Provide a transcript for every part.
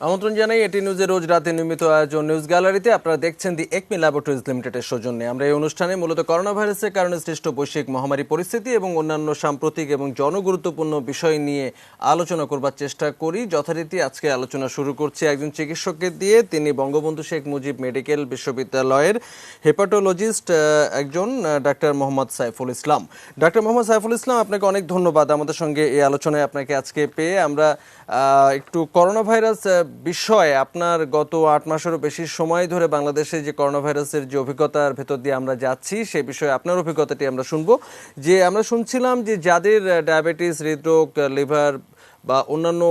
আমন্ত্রণ জানাই এটি নিউজের রোজ রাতে নিয়মিত আয়োজন নিউজ গ্যালারিতে। আপনারা দেখছেন দি একমি ল্যাবরেটরিজ লিমিটেডের সৌজন্যে আমরা এই অনুষ্ঠানে মূলত করোনা ভাইরাসের কারণে সৃষ্ট বৈশ্বিক মহামারী পরিস্থিতি এবং অন্যান্য সাম্প্রতিক এবং জনগুরুত্বপূর্ণ বিষয় নিয়ে আলোচনা করবার চেষ্টা করি। যথারীতি আজকে আলোচনা শুরু করছি একজন চিকিৎসককে দিয়ে। তিনি বঙ্গবন্ধু শেখ মুজিব মেডিকেল বিশ্ববিদ্যালয়ের হেপাটোলজিস্ট একজন ডাক্তার মোহাম্মদ সাইফুল ইসলাম। ডাক্তার মোহাম্মদ সাইফুল ইসলাম, আপনাকে অনেক ধন্যবাদ আমাদের সঙ্গে এই আলোচনায় আপনাকে আজকে পেয়ে। আমরা একটু করোনা ভাইরাস বিষয়ে আপনার গত 8 মাসেরও বেশি সময় ধরে বাংলাদেশে যে করোনা ভাইরাসের যে অভিজ্ঞতার ভেতর দিয়ে আমরা যাচ্ছি সে বিষয়ে আপনার অভিজ্ঞতাটি আমরা শুনবো। যে আমরা শুনছিলাম যে যাদের ডায়াবেটিস, হৃদরোগ, লিভার বা অন্যান্য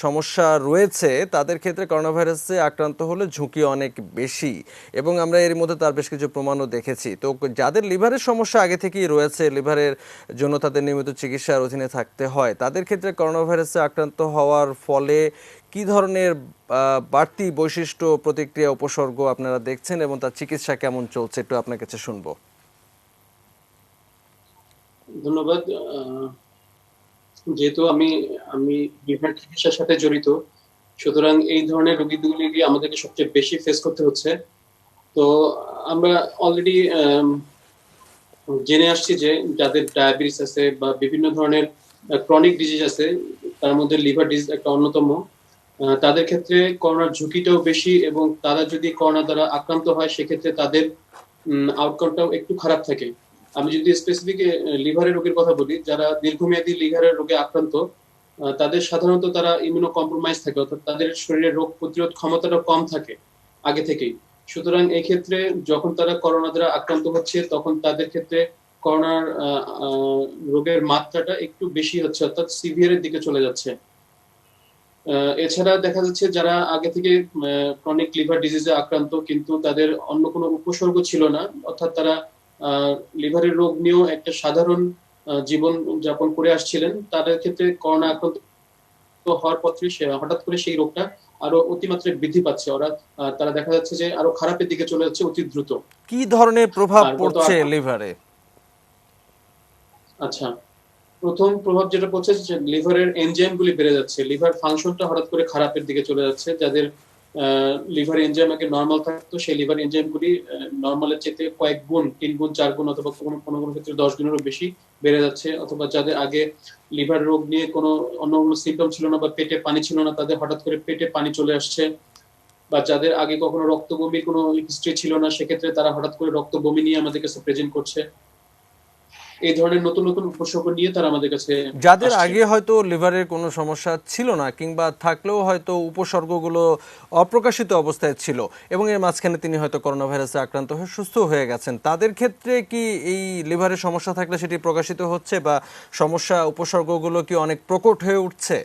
সমস্যা রয়েছে তাদের ক্ষেত্রে করোনা ভাইরাসে আক্রান্ত হলে ঝুঁকি অনেক বেশি, এবং আমরা এর মধ্যে তার বেশ কিছু প্রমাণও দেখেছি। তো যাদের লিভারের সমস্যা আগে থেকেই রয়েছে, লিভারের জন্য তাদের নিয়মিত চিকিৎসার অধীনে থাকতে হয়, তাদের ক্ষেত্রে করোনা ভাইরাসে আক্রান্ত হওয়ার ফলে কি ধরনের বাড়তি বৈশিষ্ট্য, প্রতিক্রিয়া, উপসর্গ আপনারা দেখছেন এবং তার চিকিৎসা কেমন চলছে একটু আপনার কাছে শুনবো। ধন্যবাদ। যেহেতু আমি আমি লিভার চিকিৎসার সাথে জড়িত, সুতরাং এই ধরনের রোগীগুলি আমাদেরকে সবচেয়ে বেশি ফেস করতে হচ্ছে। তো আমরা অলরেডি জেনে আসছি যে যাদের ডায়াবেটিস আছে বা বিভিন্ন ধরনের ক্রনিক ডিজিজ আছে, তার মধ্যে লিভার ডিজিজ একটা অন্যতম। তাদের ক্ষেত্রে করোনার ঝুঁকিটাও বেশি, এবং তারা যদি করোনা দ্বারা আক্রান্ত হয় সেক্ষেত্রে তাদের আউটকামটাও একটু খারাপ থাকে। আমি যদি স্পেসিফিক লিভারের রোগের কথা বলি, যারা দীর্ঘমেয়াদী লিভারের রোগে আক্রান্ত, তাদের সাধারণত তারা ইমিউনো কম্প্রোমাইজ থাকে, অর্থাৎ তাদের শরীরে রোগ প্রতিরোধ ক্ষমতাটা কম থাকে আগে থেকেই। সুতরাং এই ক্ষেত্রে যখন তারা করোনা দ্বারা আক্রান্ত হচ্ছে তখন তাদের ক্ষেত্রে করোনার রোগের মাত্রাটা একটু বেশি হচ্ছে, অর্থাৎ সিভিয়ারের দিকে চলে যাচ্ছে। এছাড়া দেখা যাচ্ছে যারা আগে থেকে ক্রনিক লিভার ডিজিজে আক্রান্ত কিন্তু তাদের অন্য কোনো উপসর্গ ছিল না, অর্থাৎ তারা লিভারের রোগ নিয়েও একটা সাধারণ জীবন যাপন করে আসছিলেন, তাদের ক্ষেত্রে করোনা আক্রান্ত হওয়ার পর হঠাৎ করে সেই রোগটা আরো অতিমাত্রায় বৃদ্ধি পাচ্ছে। তারা দেখা যাচ্ছে যে আরো খারাপের দিকে চলে যাচ্ছে অতি দ্রুত। কি ধরনের প্রভাব পড়ছে লিভারে? আচ্ছা, প্রথম প্রভাব যেটা পড়ছে যে লিভারের এনজাইম গুলি বেড়ে যাচ্ছে, লিভার ফাংশনটা হঠাৎ করে খারাপের দিকে চলে যাচ্ছে। যাদের লিভার এনজাইম আগে নর্মাল থাকতো, সেই লিভার এনজাইম গুলি নর্মালের চেয়ে কয়েক গুণ, 3 গুণ 4 গুণ, অথবা কোনো কোনো ক্ষেত্রে 10 গুণেরও বেশি বেড়ে যাচ্ছে। অথবা যাদের আগে লিভার রোগ নিয়ে কোনো অন্য কোনো সিমটম ছিল না বা পেটে পানি ছিল না, তাদের হঠাৎ করে পেটে পানি চলে আসছে। বা যাদের আগে কখনো রক্ত বমির কোনো হিস্ট্রি ছিল না, সেক্ষেত্রে তারা হঠাৎ করে রক্ত বমি নিয়ে আমাদের কাছে প্রেজেন্ট করছে। এই ধরনের নতুন নতুন উপসর্গ নিয়ে তারা আমাদের কাছে যাদের আগে হয়তো লিভারের কোনো সমস্যা ছিল না, কিংবা থাকলেও হয়তো উপসর্গগুলো অপ্রকাশিত অবস্থায় ছিল এবং এর মাঝখানে তিনি হয়তো করোনা ভাইরাসে আক্রান্ত হয়ে সুস্থ হয়ে গেছেন, তাদের ক্ষেত্রে কি এই লিভারের সমস্যা থাকলে সেটি প্রকাশিত হচ্ছে বা সমস্যা উপসর্গগুলো কি অনেক প্রকট হয়ে উঠছে?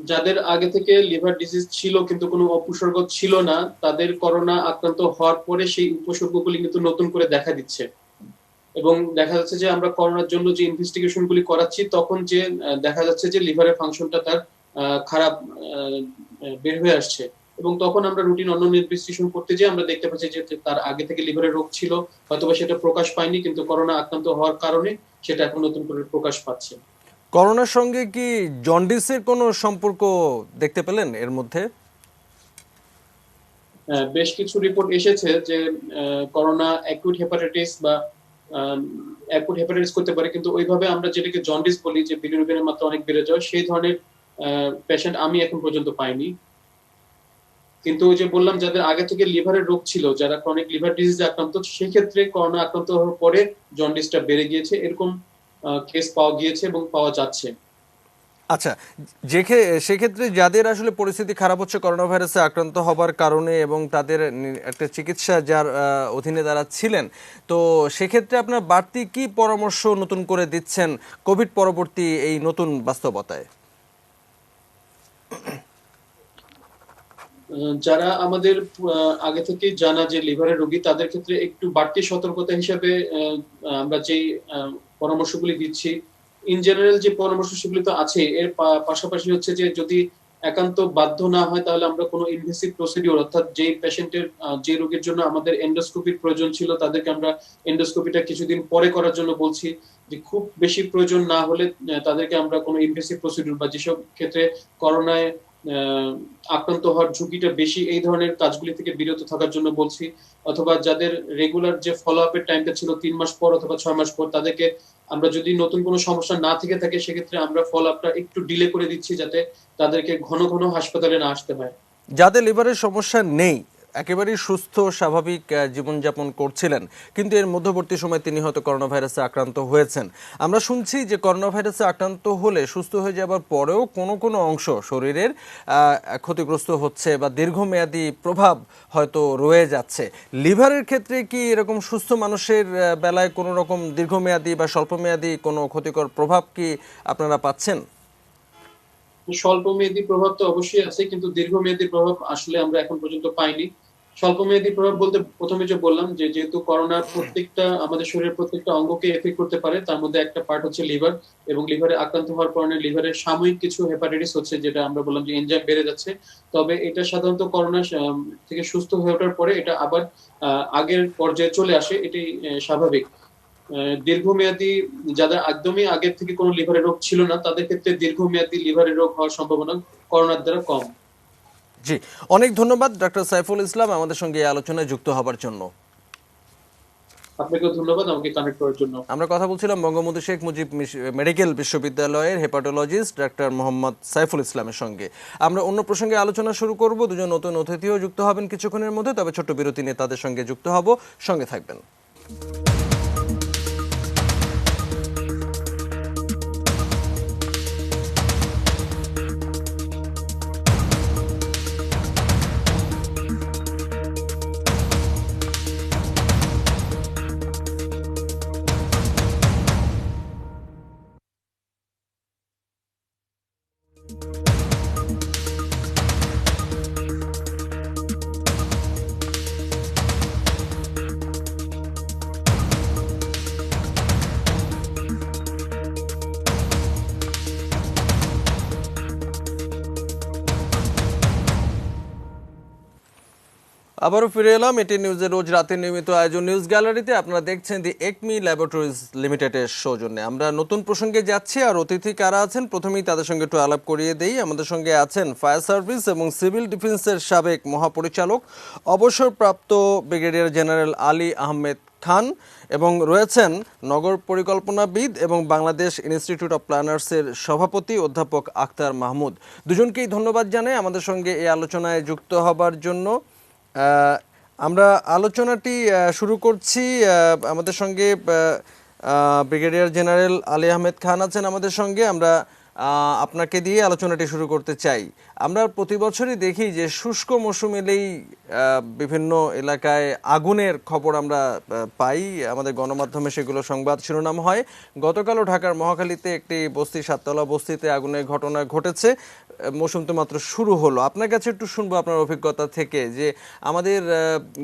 যাদের আগে থেকে লিভার ডিজিজ ছিল কিন্তু কোনো উপসর্গ ছিল না, তাদের করোনা আক্রান্ত হওয়ার পরে সেই উপসর্গগুলি কিন্তু নতুন করে দেখা দিচ্ছে। এবং দেখা যাচ্ছে যে আমরা করোনার জন্য যে ইনভেস্টিগেশন গুলি করাচ্ছি তখন যে দেখা যাচ্ছে যে লিভারের ফাংশনটা তার খারাপ বের হয়ে আসছে। এবং তখন আমরা রুটিন অন্য ইনভেস্টিগেশন করতে যেয়ে আমরা দেখতে পাচ্ছি যে তার আগে থেকে লিভারের রোগ ছিল, হয়তোবা সেটা প্রকাশ পায়নি, কিন্তু করোনা আক্রান্ত হওয়ার কারণে সেটা এখন নতুন করে প্রকাশ পাচ্ছে। করোনার সঙ্গে কি জন্ডিসের কোনো সম্পর্ক দেখতে পেলেন এর মধ্যে? বেশ কিছু রিপোর্ট এসেছে যে করোনা অ্যাকুট হেপাটাইটিস বা অ্যাকুট হেপাটাইটিস করতে পারে, কিন্তু ওইভাবে আমরা যেটাকে জন্ডিস বলি, যে বিলিরুবিনের মাত্রা অনেক বেড়ে যাওয়া, সেই ধরনের পেশেন্ট আমি এখন পর্যন্ত পাইনি। কিন্তু ওই যে বললাম, যাদের আগে থেকে লিভারের রোগ ছিল, যারা ক্রনিক লিভার ডিজিজে আক্রান্ত, সেই ক্ষেত্রে করোনা আক্রান্ত হওয়ার পরে জন্ডিসটা বেড়ে গিয়েছে, এরকম কেস পাওয়া গিয়েছে এবং পাওয়া যাচ্ছে। আচ্ছা, সেক্ষেত্রে যাদের আসলে পরিস্থিতি খারাপ হচ্ছে করোনা ভাইরাসে আক্রান্ত হবার কারণে এবং তাদের একটা চিকিৎসা যার অধীনে তারা ছিলেন, তো সেক্ষেত্রে আপনার বাড়তি কি পরামর্শ নতুন করে দিচ্ছেন কোভিড পরবর্তী এই নতুন বাস্তবতায়? যারা আমাদের আগে থেকে জানা যে লিভারের রোগী, তাদের ক্ষেত্রে একটু বাড়তি সতর্কতা হিসেবে আমরা যেই পরামর্শগুলি দিচ্ছি, ইন জেনারেল যে পরামর্শ সেগুলি তো আছে, এর পাশাপাশি হচ্ছে যে যদি একান্ত বাধ্য না হয় তাহলে আমরা কোনো ইনভেসিভ প্রসিডিওর, অর্থাৎ যেই পেশেন্টের যে রোগের জন্য আমাদের এন্ডোস্কোপির প্রয়োজন ছিল তাদেরকে আমরা এন্ডোস্কোপিটা কিছুদিন পরে করার জন্য বলছি। যে খুব বেশি প্রয়োজন না হলে তাদেরকে আমরা কোনো ইনভেসিভ প্রসিডিওর বা যেসব ক্ষেত্রে করোনায় আক্রান্ত হওয়ার ঝুঁকিটা বেশি এই ধরনের কাজগুলি থেকে বিরত থাকার জন্য বলছি। অথবা যাদের রেগুলার যে ফলো আপের টাইমটা ছিল 3 মাস পর অথবা 6 মাস পর, তাদেরকে আমরা যদি নতুন কোনো সমস্যা না থেকে থাকে সেক্ষেত্রে আমরা ফলো আপটা একটু ডিলে করে দিচ্ছি, যাতে তাদেরকে ঘন ঘন হাসপাতালে না আসতে হয়। যাদের লিভারের সমস্যা নেই, একেবারেই সুস্থ স্বাভাবিক জীবনযাপন করছিলেন, কিন্তু এর মধ্যবর্তী সময় তিনি হয়তো করোনা ভাইরাসে আক্রান্ত হয়েছেন। আমরা শুনছি যে করোনা ভাইরাসে আক্রান্ত হলে সুস্থ হয়ে যাবার পরেও কোনো কোনো অংশ শরীরের ক্ষতিগ্রস্ত হচ্ছে বা দীর্ঘমেয়াদী প্রভাব হয়তো রয়ে যাচ্ছে। লিভারের ক্ষেত্রে কি এরকম সুস্থ মানুষের বেলায় কোনো রকম দীর্ঘমেয়াদী বা স্বল্পমেয়াদী কোনো ক্ষতিকর প্রভাব কি আপনারা পাচ্ছেন? স্বল্পমেয়াদী প্রভাব তো অবশ্যই আছে, কিন্তু দীর্ঘমেয়াদী প্রভাব আসলে আমরা এখন পর্যন্ত পাইনি। স্বল্পমেয়াদী প্রভাব বলতে প্রথমে যে বললাম যে যেহেতু করোনার প্রত্যেকটা আমাদের শরীরের প্রত্যেকটা অঙ্গকে এফেক্ট করতে পারে, তার মধ্যে একটা পার্ট হচ্ছে লিভার, এবং লিভারে আক্রান্ত হওয়ার কারণে লিভারের সাময়িক কিছু হেপাটাইটিস হচ্ছে, যেটা আমরা বললাম যে এনজাইম বেড়ে যাচ্ছে। তবে এটা সাধারণত করোনা থেকে সুস্থ হয়ে ওঠার পরে এটা আবার আগের পর্যায়ে চলে আসে, এটাই স্বাভাবিক। দীর্ঘমেয়াদী যাদের একদমই আগের থেকে কোনো লিভারের রোগ ছিল না, তাদের ক্ষেত্রে দীর্ঘমেয়াদী লিভারের রোগ হওয়ার সম্ভাবনা করোনার দ্বারা কম। জি, অনেক ধন্যবাদ ডক্টর সাইফুল ইসলাম আমাদের সঙ্গে এই আলোচনায় যুক্ত হবার জন্য। আপনাকেও ধন্যবাদ আমাকে কানেক্ট করার জন্য। আমরা কথা বলছিলাম বঙ্গবন্ধু শেখ মুজিব মেডিকেল বিশ্ববিদ্যালয়ের হেপাটোলজিস্ট ডাক্তার মোহাম্মদ সাইফুল ইসলামের সঙ্গে। আমরা অন্য প্রসঙ্গে আলোচনা শুরু করব। দুজন নতুন অতিথিও যুক্ত হবেন কিছুক্ষণের মধ্যে, তবে ছোট্ট বিরতি নিয়ে তাদের সঙ্গে যুক্ত হব, সঙ্গে থাকবেন। আবারও ফিরে এলাম এটি নিউজের রোজ রাতে নিয়মিত আয়োজন নিউজ গ্যালারিতে। আপনারা দেখছেন দি একমি ল্যাবরেটরিজ লিমিটেডের সৌজন্যে। আমরা নতুন প্রসঙ্গে যাচ্ছি, আর অতিথি কারা আছেন প্রথমেই তাদের সঙ্গে একটু আলাপ করিয়ে দেই। আমাদের সঙ্গে আছেন ফায়ার সার্ভিস এবং সিভিল ডিফেন্সের সাবেক মহাপরিচালক অবসরপ্রাপ্ত ব্রিগেডিয়ার জেনারেল আলী আহমেদ খান, এবং রয়েছেন নগর পরিকল্পনাবিদ এবং বাংলাদেশ ইনস্টিটিউট অফ প্ল্যানার্সের সভাপতি অধ্যাপক আখতার মাহমুদ। দুজনকেই ধন্যবাদ জানাই আমাদের সঙ্গে এই আলোচনায় যুক্ত হবার জন্য। আমরা আলোচনাটি শুরু করছি। আমাদের সঙ্গে ব্রিগেডিয়ার জেনারেল আলী আহমেদ খান আছেন আমাদের সঙ্গে। আমরা আপনাকে দিয়ে আলোচনাটি শুরু করতে চাই। আমরা প্রতি বছরই দেখি যে শুষ্ক মৌসুম এলেই বিভিন্ন এলাকায় আগুনের খবর আমরা পাই, আমাদের গণমাধ্যমে সেগুলো সংবাদ শিরোনাম হয়। গতকালও ঢাকার মহাখালীতে একটি বস্তি, সাততলা বস্তিতে আগুনের ঘটনা ঘটেছে। মৌসুম তো মাত্র শুরু হলো। আপনার কাছে একটু শুনবো আপনার অভিজ্ঞতা থেকে যে আমাদের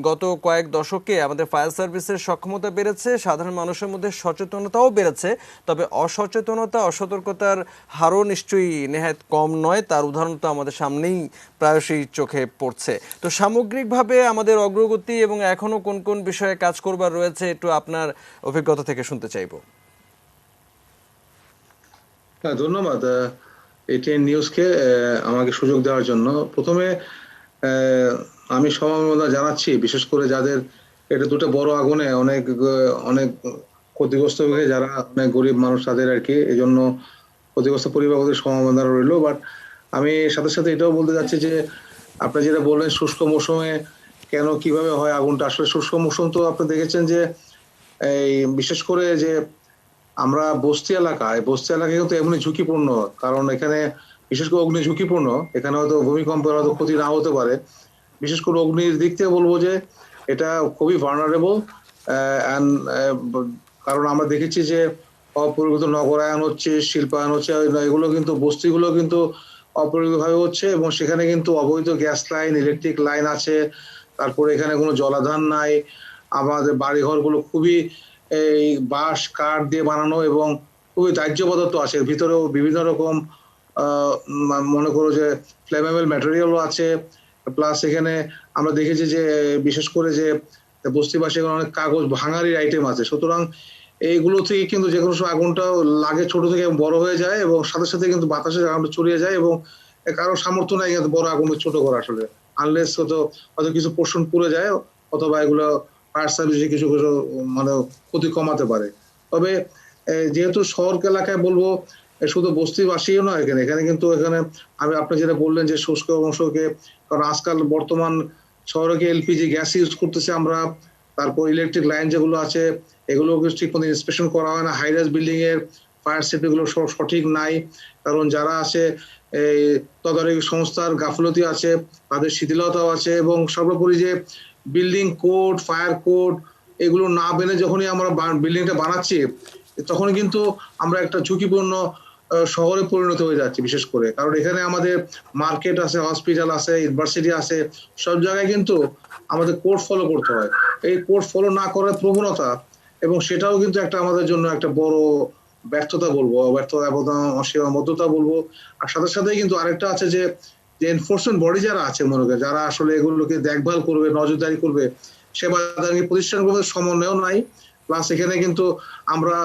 গত কয়েক দশকে আমাদের ফায়ার সার্ভিসের সক্ষমতা বেড়েছে, সাধারণ মানুষের মধ্যে সচেতনতাও বেড়েছে, তবে অসচেতনতা, অসতর্কতার হারও নিশ্চয়ই নেহাত কম নয়। তার উদাহরণ তো আমাদের সামনেই প্রায়শই চোখে পড়ছে। তো সামগ্রিকভাবে আমাদের অগ্রগতি এবং এখনো কোন কোন বিষয়ে কাজ করবার রয়েছে একটু আপনার অভিজ্ঞতা থেকে শুনতে চাইবো। ধন্যবাদ এটিএন নিউজকে আমাকে সুযোগ দেওয়ার জন্য। প্রথমে আমি সমবেদনা জানাচ্ছি, বিশেষ করে যাদের এটা দুটো বড় আগুনে অনেক অনেক ক্ষতিগ্রস্ত হয়ে যারা অনেক গরিব মানুষ তাদের আর কি, এই জন্য ক্ষতিগ্রস্ত পরিবারদের সমবেদনা রইল। বাট আমি সাথে সাথে এটাও বলতে যাচ্ছি যে আপনি যেটা বললেন শুষ্ক মৌসুমে কেন কিভাবে হয় আগুনটা, আসলে শুষ্ক মৌসুম তো আপনি দেখেছেন যে এই বিশেষ করে যে আমরা বস্তি এলাকায় কিন্তু এমনি ঝুঁকিপূর্ণ, কারণ এখানে বিশেষ করে অগ্নি ঝুঁকিপূর্ণ। এখানে হয়তো ভূমিকম্পের হয়তো ক্ষতি না হতে পারে। বিশেষ করে অগ্নির দিক থেকে বলবো যে এটা খুবই ভার্নারেবল। কারণ আমরা দেখেছি যে অপরিকল্পিত নগরায়ন হচ্ছে, শিল্পায়ন হচ্ছে, এগুলো কিন্তু বস্তিগুলো কিন্তু অপরিকল্পিতভাবে হচ্ছে, এবং সেখানে কিন্তু অবৈধ গ্যাস লাইন, ইলেকট্রিক লাইন আছে। তারপরে এখানে কোনো জলাধার নাই। আমাদের বাড়িঘরগুলো খুবই এই বাঁশ কাঠ দিয়ে বানানো এবং খুবই দাহ্য পদার্থ আছে, ভিতরেও বিভিন্ন রকম মনে করো যে ফ্লেমেবল ম্যাটেরিয়ালও আছে, প্লাস এখানে আমরা দেখেছি যে বিশেষ করে যে বস্তিবাসী অনেক কাগজ ভাঙারির আইটেম আছে। সুতরাং এইগুলো থেকে কিন্তু যে কোনো সময় আগুনটা লাগে ছোট থেকে বড় হয়ে যায় এবং সাথে সাথে কিন্তু বাতাসে আগুনটা ছড়িয়ে যায় এবং কারো সামর্থ্য নাই কিন্তু বড় আগুন ছোট করা আসলে, আনলেস হয়তো কিছু পোর্শন পুড়ে যায় অথবা এগুলো ফায়ার সার্ভিসে কিছু কিছু মানে ক্ষতি কমাতে পারে। তবে যেহেতু শহর এলাকায় বলবো শুধু বস্তিবাসীও নয়, এখানে কিন্তু এখানে আপনি যেটা বললেন যে শুষ্ক অংশকে, কারণ আজকাল বর্তমান শহরে এলপিজি গ্যাস ইউজ করতেছে আমরা, তারপর ইলেকট্রিক লাইন যেগুলো আছে এগুলো ঠিক মতো ইন্সপেকশন করা হয় না, হাই রাইজ বিল্ডিং এর ফায়ার সেফটি গুলো সঠিক নাই, কারণ যারা আছে এই তদারকি সংস্থার গাফলতি আছে, তাদের শিথিলতাও আছে, এবং সর্বোপরি যে বিল্ডিং কোড, ফায়ার কোড এগুলো না মেনে যখনই আমরা বিল্ডিংটা বানাচ্ছি তখন কিন্তু আমরা একটা ঝুঁকিপূর্ণ শহরে পরিণত হয়ে যাচ্ছে। বিশেষ করে কারণ এখানে আমাদের মার্কেট আছে, হসপিটাল আছে, ইউনিভার্সিটি আছে, সব জায়গায় কিন্তু আমাদের কোড ফলো করতে হয়। এই কোড ফলো না করার প্রবণতা, এবং সেটাও কিন্তু একটা আমাদের জন্য একটা বড় ব্যর্থতা বলবো, অসীমাবদ্ধতা বলবো। আর সাথে সাথে কিন্তু আরেকটা আছে যে এনফোর্সমেন্ট বডি যারা আছে মনে করে, যারা আসলে এগুলোকে দেখভাল করবে, নজরদারি করবে, সেবাদারি প্রতিষ্ঠানগুলোর সমন্বয়ও নাই। প্লাস এখানে কিন্তু আমরা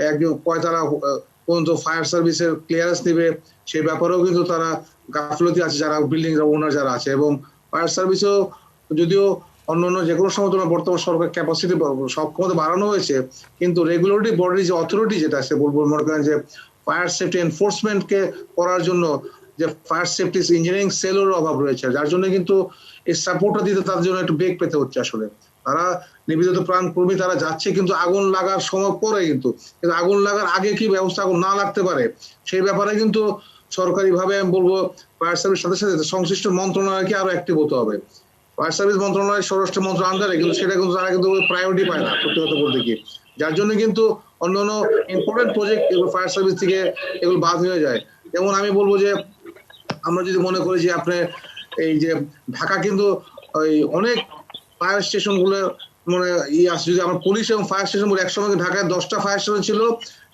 একজন তারা পর্যন্ত ফায়ার সার্ভিসের ক্লিয়ারেন্স দিবে সেই ব্যাপারেও কিন্তু তারা গাফলতি আছে, যারা বিল্ডিং ওনার যারা আছে। এবং ফায়ার সার্ভিসও যদিও অন্যান্য যে কোনো সময় তোমার বর্তমান সরকার ক্যাপাসিটি সক্ষমতা বাড়ানো হয়েছে, কিন্তু রেগুলেটরি বডি যে অথরিটি যেটা আছে বলবো, মনে করেন যে ফায়ার সেফটি এনফোর্সমেন্টকে করার জন্য যে ফায়ার সেফটি ইঞ্জিনিয়ারিং সেলের অভাব রয়েছে, যার জন্য কিন্তু এই সাপোর্টটা দিতে তাদের জন্য একটু বেগ পেতে হচ্ছে। আসলে তারা নিবেদিত প্রাণ কর্মী, তারা যাচ্ছে কিন্তু আগুন লাগার সময় পরে, কিন্তু আগুন লাগার আগে কি ব্যবস্থা আগুন না লাগতে পারে সেই ব্যাপারে কিন্তু সরকারি ভাবে আমি বলবো ফায়ার সার্ভিস সাথে সাথে সংশ্লিষ্ট মন্ত্রণালয়কে আরো অ্যাক্টিভ হতে হবে। ফায়ার সার্ভিস মন্ত্রণালয় স্বরাষ্ট্র মন্ত্রণালয় আন্ডারে, কিন্তু সেটা কিন্তু তারা কিন্তু প্রায়োরিটি পায় না সত্যি কথা বলতে কি, যার জন্য কিন্তু অন্যান্য ইম্পর্টেন্ট প্রজেক্ট এগুলো ফায়ার সার্ভিস থেকে এগুলো বাদ হয়ে যায়। যেমন আমি বলবো যে আমরা যদি মনে করি যে আপনি এই যে ঢাকা কিন্তু ওই অনেক ফায়ার স্টেশন গুলো মানে আছে, যদি আমরা পুলিশ এবং ফায়ার স্টেশন বলি, একসময় ঢাকায় 10টা ফায়ার স্টেশন ছিল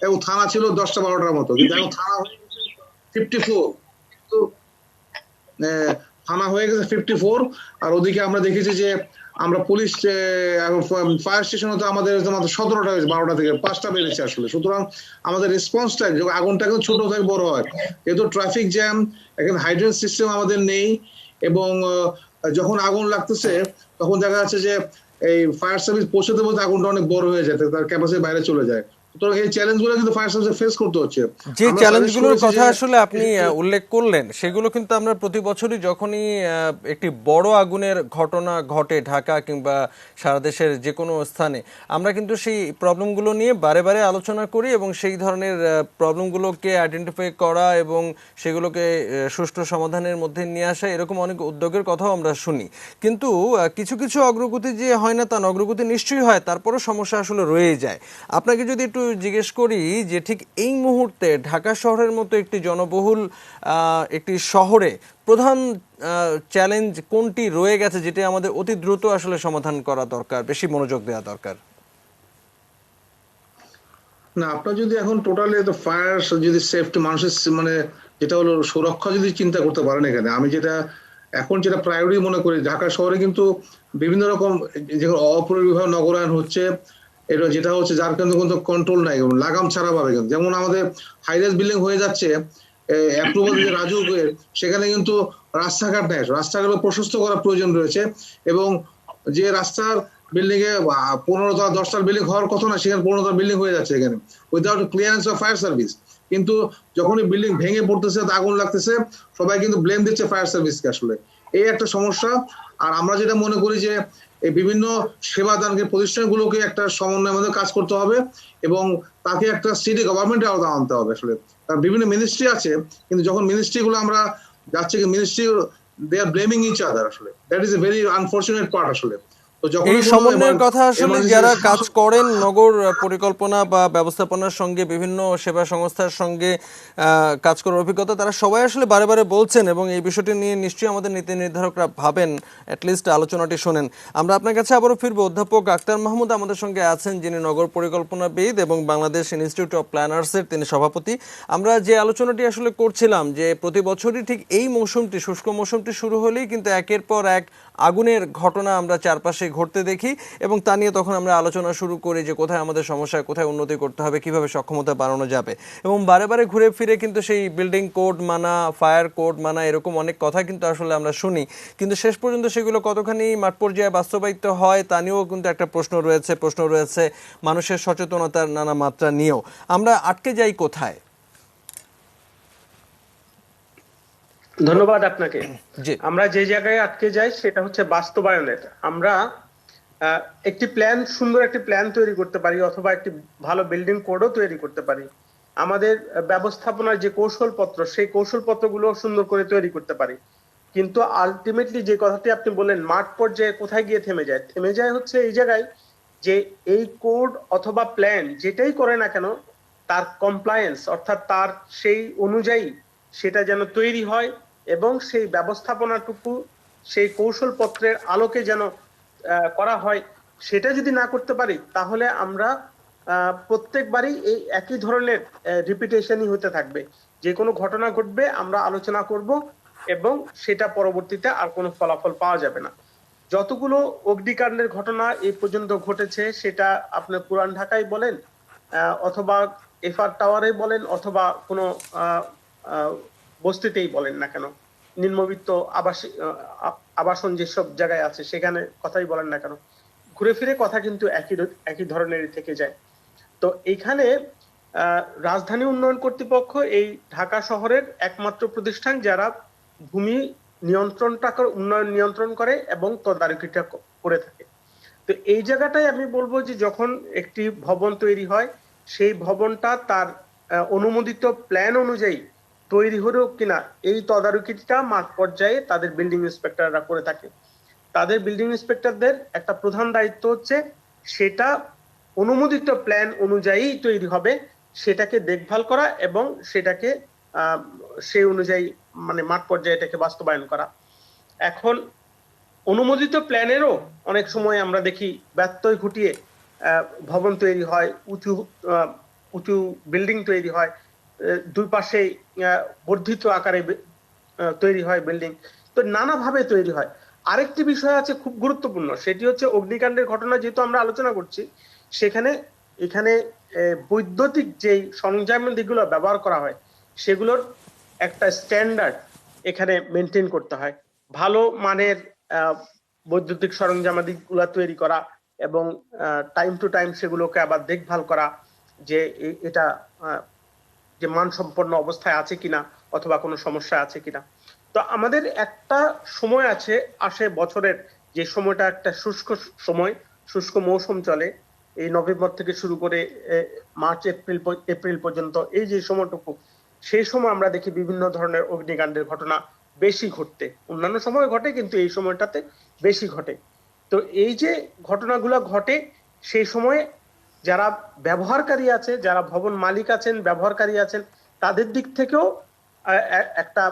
এবং থানা ছিল 10টা 12টার মতো, কিন্তু এখন থানা হয়ে গেছে 54, কিন্তু থানা হয়ে গেছে 54। আর ওদিকে আমরা দেখেছি যে আমরা পুলিশ ফায়ার স্টেশন হতে আমাদের 17টা হয়েছে, 12টা থেকে 5টা বেড়েছে আসলে। সুতরাং আমাদের রেসপন্স টাইম, আগুনটা কিন্তু ছোট থেকে বড় হয়, যেহেতু ট্রাফিক জ্যাম, এখানে হাইড্রেন্ট সিস্টেম আমাদের নেই, এবং যখন আগুন লাগতেছে তখন দেখা যাচ্ছে যে এই ফায়ার সার্ভিস পৌঁছাতে বলতে আগুনটা অনেক বড় হয়ে যায়, তার ক্যাপাসিটির বাইরে চলে যায়। সুতরাং এই চ্যালেঞ্জগুলো কিন্তু ফায়ার সার্ভিস ফেস করতে হচ্ছে। যে চ্যালেঞ্জগুলোর কথা আসলে আপনি উল্লেখ করলেন সেগুলো কিন্তু আমরা প্রতি বছরই যখনই একটি বড় আগুনের ঘটনা ঘটে ঢাকা কিংবা সারা দেশের যে কোনো স্থানে, আমরা কিন্তু সেই প্রবলেমগুলো নিয়ে বারে বারে আলোচনা করি এবং সেই ধরনের প্রবলেমগুলোকে আইডেন্টিফাই করা এবং সেগুলোকে সুষ্ঠু সমাধানের মধ্যে নিয়ে আসা, এরকম অনেক উদ্যোগের কথাও আমরা শুনি। কিন্তু কিছু কিছু অগ্রগতি যে হয় না তা না, অগ্রগতি নিশ্চয়ই হয়, তারপরও সমস্যা আসলে রয়ে যায়। আপনাকে যদি একটু জিজ্ঞেস করি যে ঠিক এই মুহূর্তে ঢাকা শহরের মতো একটি জনবহুল একটি শহরে প্রধান চ্যালেঞ্জ কোনটি রয়ে গেছে, যেটা আমাদের অতি দ্রুত আসলে সমাধান করা দরকার, বেশি মনোযোগ দেওয়া দরকার? না, আপনার যদি এখন টোটালি ফায়ার যদি সেফটি মানুষের মানে যেটা হলো সুরক্ষা যদি চিন্তা করতে পারেন, এখানে আমি যেটা এখন যেটা প্রায়োরিটি মনে করি, ঢাকা শহরে কিন্তু বিভিন্ন রকম যেগুলো অপরিভাব নগরায়ন হচ্ছে, এটা যেটা হচ্ছে যার কিন্তু কোনো কন্ট্রোল নাই, লাগাম ছাড়া ভাবে। কিন্তু যেমন আমাদের হাইরাইজ বিল্ডিং হয়ে যাচ্ছে অ্যাপ্রুভাল যে রাজুকের, সেখানে কিন্তু রাস্তাঘাট নেই, রাস্তাগুলো প্রশস্ত করার প্রয়োজন রয়েছে, এবং যে রাস্তার বিল্ডিং এ 15তলা 10তলা বিল্ডিং হওয়ার কথা না, সেখানে 15তলা বিল্ডিং হয়ে যাচ্ছে এখানে without clearance of fire service. কিন্তু যখনই বিল্ডিং ভেঙে পড়তেছে, আগুন লাগতেছে, সবাই কিন্তু ব্লেম দিচ্ছে ফায়ার সার্ভিসকে। আসলে এই একটা সমস্যা। আর আমরা যেটা মনে করি যে এই বিভিন্ন সেবাদানকে প্রতিষ্ঠানগুলোকে একটা সমন্বয়ের মধ্যে কাজ করতে হবে, এবং তাকে একটা সিটি গভর্নমেন্টের আওতা আনতে হবে। আসলে বিভিন্ন মিনিস্ট্রি আছে, কিন্তু যখন মিনিস্ট্রিগুলো আমরা যাচ্ছি, ministry they are blaming each other, আসলে that is a very unfortunate part. আসলে তো যখন এই সমন্বয়ের কথা আসলে যারা কাজ করেন নগর পরিকল্পনা বা ব্যবস্থাপনার সঙ্গে বিভিন্ন সেবা সংস্থার সঙ্গে কাজ করার অভিজ্ঞতা, তারা সবাই আসলে বারে বারে বলছেন এবং এই বিষয়টি নিয়ে নিশ্চয়ই আমাদের নীতি নির্ধারকরা ভাবেন, অ্যাটলিস্ট আলোচনাটি শোনেন। আমরা আপনার কাছে আবারও ফিরবো। অধ্যাপক আক্তার মাহমুদ আমাদের সঙ্গে আছেন, যিনি নগর পরিকল্পনাবিদ এবং বাংলাদেশ ইনস্টিটিউট অফ প্ল্যানার্সের তিনি সভাপতি। আমরা যে আলোচনাটি আসলে করছিলাম যে প্রতি বছরই ঠিক এই মৌসুমটি, শুষ্ক মৌসুমটি শুরু হলেই কিন্তু একের পর এক আগুনের ঘটনা আমরা চারপাশে ঘটতে দেখি এবং তা নিয়ে তখন আমরা আলোচনা শুরু করি যে কোথায় আমাদের সমস্যা, কোথায় উন্নতি করতে হবে, কিভাবে সক্ষমতা বাড়ানো যাবে। এবং বারে বারে ঘুরে ফিরে কিন্তু সেই বিল্ডিং কোড মানা, ফায়ার কোড মানা, এরকম অনেক কথা কিন্তু আসলে আমরা শুনি, কিন্তু শেষ পর্যন্ত সেগুলো কতখানি মাঠ পর্যায়ে বাস্তবায়িত হয় তা নিয়েও কিন্তু একটা প্রশ্ন রয়েছে মানুষের সচেতনতার নানা মাত্রা নিয়েও। আমরা আটকে যাই কোথায়? ধন্যবাদ আপনাকে। জি, আমরা যে জায়গায় আটকে যাই সেটা হচ্ছে বাস্তবায়নের। আমরা একটি প্ল্যান, সুন্দর একটি প্ল্যান তৈরি করতে পারি অথবা একটি ভালো বিল্ডিং কোডও তৈরি করতে পারি। আমাদের ব্যবস্থাপনার যে কৌশলপত্র, সেই কৌশলপত্রগুলো সুন্দর করে তৈরি করতে পারি, কিন্তু আলটিমেটলি যে কথাটি আপনি বললেন মাঠ পর্যায়ে কোথায় গিয়ে থেমে যায় হচ্ছে এই জায়গায় যে এই কোড অথবা প্ল্যান যেটাই করে না কেন তার কমপ্লায়েন্স, অর্থাৎ তার সেই অনুযায়ী সেটা যেন তৈরি হয় এবং সেই ব্যবস্থাপনাটুকু সেই কৌশলপত্রের আলোকে যেন করা হয়। সেটা যদি না করতে পারি তাহলে আমরা প্রত্যেকবারই এই একই ধরনের রিপিটেশনই হতে থাকবে। যে কোনো ঘটনা ঘটবে, আমরা আলোচনা করব এবং সেটা পরবর্তীতে আর কোনো ফলাফল পাওয়া যাবে না। যতগুলো অগ্নিকাণ্ডের ঘটনা এই পর্যন্ত ঘটেছে, সেটা আপনার পুরান ঢাকায় বলেন অথবা এফআর টাওয়ারে বলেন অথবা কোনো বস্তিতেই বলেন না কেন, নিম্নবিত্ত আবাসন যেসব জায়গায় আছে সেখানে কথাই বলেন না কেন, ঘুরে ফিরে কথা কিন্তু একই ধরনেরই থেকে যায়। তো এইখানে রাজধানী উন্নয়ন কর্তৃপক্ষ এই ঢাকা শহরের একমাত্র প্রতিষ্ঠান যারা ভূমি উন্নয়ন নিয়ন্ত্রণ করে এবং তদারকিটা করে থাকে। তো এই জায়গাটাই আমি বলবো যে যখন একটি ভবন তৈরি হয় সেই ভবনটা তার অনুমোদিত প্ল্যান অনুযায়ী তৈরি হলো কিনা এই তদারকিটা মাঠ পর্যায়ে তাদের বিল্ডিং ইন্সপেক্টররা করে থাকে। তাদের বিল্ডিং ইন্সপেক্টরদের একটা প্রধান দায়িত্ব হচ্ছে সেটা অনুমোদিত প্ল্যান অনুযায়ী তৈরি হবে সেটাকে দেখভাল করা এবং সেটাকে সেই অনুযায়ী মানে মাঠ পর্যায়ে এটাকে বাস্তবায়ন করা। এখন অনুমোদিত প্ল্যানেরও অনেক সময় আমরা দেখি ব্যত্যয় ঘটিয়ে ভবন তৈরি হয়, উঁচু বিল্ডিং তৈরি হয়, দুই পাশে বর্ধিত আকারে তৈরি হয় বিল্ডিং, তো নানাভাবে তৈরি হয়। আরেকটি বিষয় আছে খুব গুরুত্বপূর্ণ, সেটি হচ্ছে অগ্নিকাণ্ডের ঘটনা যেহেতু আমরা আলোচনা করছি, এখানে বৈদ্যুতিক যে সরঞ্জামাদিগুলো ব্যবহার করা হয় সেগুলোর একটা স্ট্যান্ডার্ড এখানে মেনটেন করতে হয়। ভালো মানের বৈদ্যুতিক সরঞ্জামাদিগুলো তৈরি করা এবং টাইম টু টাইম সেগুলোকে আবার দেখভাল করা যে এটা যে মানসম্পন্ন অবস্থায় আছে কিনা অথবা কোনো সমস্যা আছে কিনা। তো আমাদের একটা সময় আসে বছরের, যে সময়টা একটা শুষ্ক মৌসুম চলে, এই নভেম্বর থেকে শুরু করে মার্চ এপ্রিল পর্যন্ত, এই যে সময়টুকু, সেই সময় আমরা দেখি বিভিন্ন ধরনের অগ্নিকাণ্ডের ঘটনা বেশি ঘটতে। অন্যান্য সময় ঘটে কিন্তু এই সময়টাতে বেশি ঘটে। তো এই যে ঘটনাগুলো ঘটে সেই সময়ে যারা ব্যবহারকারী আছে, যারা ভবন মালিক আছেন, ব্যবহারকারী আছেন, তাদের দিক থেকেও একটা